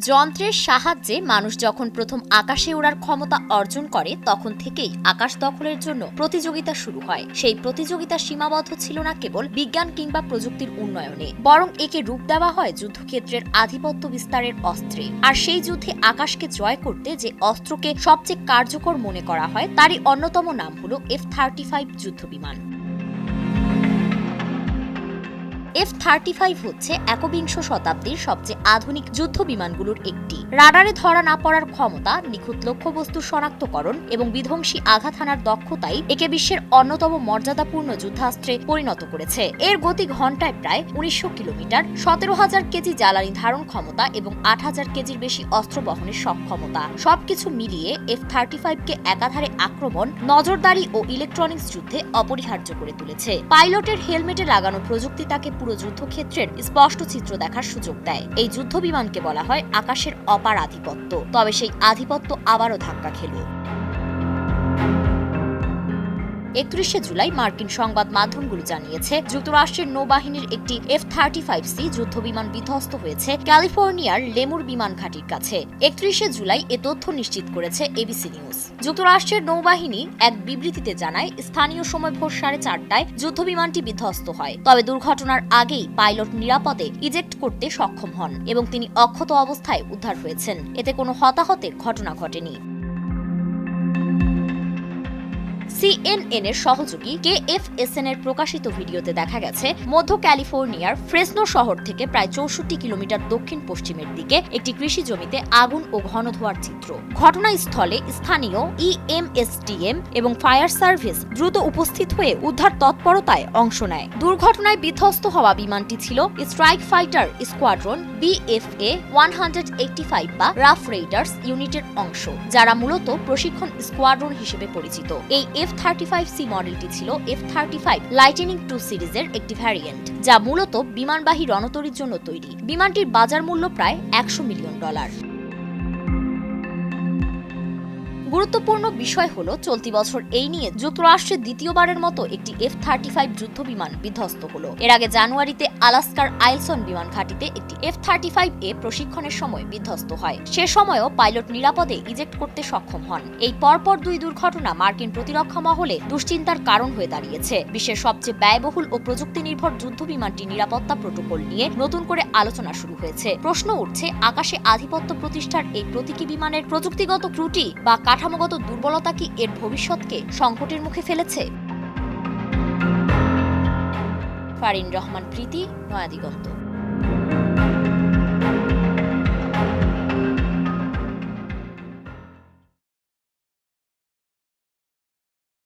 যন্ত্রের সাহায্যে মানুষ যখন প্রথম আকাশে ওড়ার ক্ষমতা অর্জন করে তখন থেকেই আকাশ দখলের জন্য প্রতিযোগিতা শুরু হয়। সেই প্রতিযোগিতা সীমাবদ্ধ ছিল না কেবল বিজ্ঞান কিংবা প্রযুক্তির উন্নয়নে, বরং একে রূপ দেওয়া হয় যুদ্ধক্ষেত্রের আধিপত্য বিস্তারের অস্ত্রে। আর সেই যুদ্ধে আকাশকে জয় করতে যে অস্ত্রকে সবচেয়ে কার্যকর মনে করা হয় তারই অন্যতম নাম হলো F-35 যুদ্ধবিমান। F-35 হচ্ছে একবিংশ শতাব্দীর সবচেয়ে আধুনিক যুদ্ধ বিমানগুলোর একটি। রাডারে ধরা না পড়ার ক্ষমতা, নিখুঁত লক্ষ্যবস্তু শনাক্তকরণ এবং বিধ্বংসী আঘাত হানার দক্ষতাই একে বিশ্বের অন্যতম মর্যাদাপূর্ণ যুদ্ধাস্ত্রে পরিণত করেছে। এর গতি ঘন্টায় প্রায় 1900 কিলোমিটার, 17,000 কেজি জ্বালানি ধারণ ক্ষমতা এবং 8,000 কেজির বেশি অস্ত্র বহনের সক্ষমতা, সবকিছু মিলিয়ে F-35কে একাধারে আক্রমণ, নজরদারি ও ইলেকট্রনিক্স যুদ্ধে অপরিহার্য করে তুলেছে। পাইলটের হেলমেটে লাগানো প্রযুক্তি তাকে পুরো যুদ্ধক্ষেত্রের স্পষ্ট চিত্র দেখার সুযোগ দেয়। এই যুদ্ধ বিমানকে বলা হয় আকাশের অপার আধিপত্য। তবে সেই আধিপত্য আবারও ধাক্কা খেল। 31 জুলাই মার্কিন সংবাদ মাধ্যমগুলো জানিয়েছে যুক্তরাষ্ট্রের নৌবাহিনীর একটি F-35C যুদ্ধবিমান বিধ্বস্ত হয়েছে ক্যালিফোর্নিয়ার লেমুর বিমান ঘাঁটির কাছে। 31 জুলাই এ তথ্য নিশ্চিত করেছে এবিসি নিউজ। যুক্তরাষ্ট্রের নৌবাহিনী এক বিবৃতিতে জানায়, স্থানীয় সময় ভোর 4:30টায় যুদ্ধবিমানটি বিধ্বস্ত হয়। তবে দুর্ঘটনার আগেই পাইলট নিরাপদে ইজেক্ট করতে সক্ষম হন এবং তিনি অক্ষত অবস্থায় উদ্ধার হয়েছেন। এতে কোনো হতাহতের ঘটনা ঘটেনি। CNN এর সহযোগী KFSN এর প্রকাশিত ভিডিওতে দেখা গেছে মধ্য ক্যালিফোর্নিয়ার ফ্রেসনো শহর থেকে প্রায় 64 কিলোমিটার দক্ষিণ পশ্চিমের দিকে একটি কৃষি জমিতে আগুন ও ঘন ধোঁয়ার চিত্র। ঘটনাস্থলে স্থানীয় EMSTM এবং ফায়ার সার্ভিস দ্রুত উপস্থিত হয়ে উদ্ধার তৎপরতায় অংশ নেয়। দুর্ঘটনায় বিধ্বস্ত হওয়া বিমানটি ছিল স্ট্রাইক ফাইটার স্কোয়াড্রন BFA 185 বা রাফ রেইডার্স ইউনিটের অংশ, যারা মূলত প্রশিক্ষণ স্কোয়াড্রন হিসেবে পরিচিত। এই F-35C মডেলটি ছিল F-35 লাইটেনিং 2 সিরিজের একটি ভ্যারিয়েন্ট, যা মূলত বিমানবাহী রণতরীর জন্য তৈরি। বিমানটির বাজার মূল্য প্রায় $100 মিলিয়ন। গুরুত্বপূর্ণ বিষয় হলো, চলতি বছর এই নিয়ে যুক্তরাষ্ট্রের দ্বিতীয়বারের মতো একটি F-35 যুদ্ধবিমান বিধ্বস্ত হলো। এর আগে জানুয়ারিতে আলাস্কার আইলসন বিমান ঘাঁটিতে একটি F-35A প্রশিক্ষণের সময় বিধ্বস্ত হয়। সে সময়ও পাইলট নিরাপদে ইজেক্ট করতে সক্ষম হন। এই পরপর দুই দুর্ঘটনা মার্কিন প্রতিরক্ষা মহলে দুশ্চিন্তার কারণ হয়ে দাঁড়িয়েছে। বিশ্বের সবচেয়ে ব্যয়বহুল ও প্রযুক্তি নির্ভর যুদ্ধবিমানটির নিরাপত্তা প্রোটোকল নিয়ে নতুন করে আলোচনা শুরু হয়েছে। প্রশ্ন উঠছে, আকাশে আধিপত্য প্রতিষ্ঠার এই প্রতীকী বিমানের প্রযুক্তিগত ত্রুটি বা কাঠামোগত দুর্বলতা কি এর ভবিষ্যৎকে সংকটের মুখে ফেলেছে? ফারিন রহমান প্রীতি, নয়া দিগন্ত।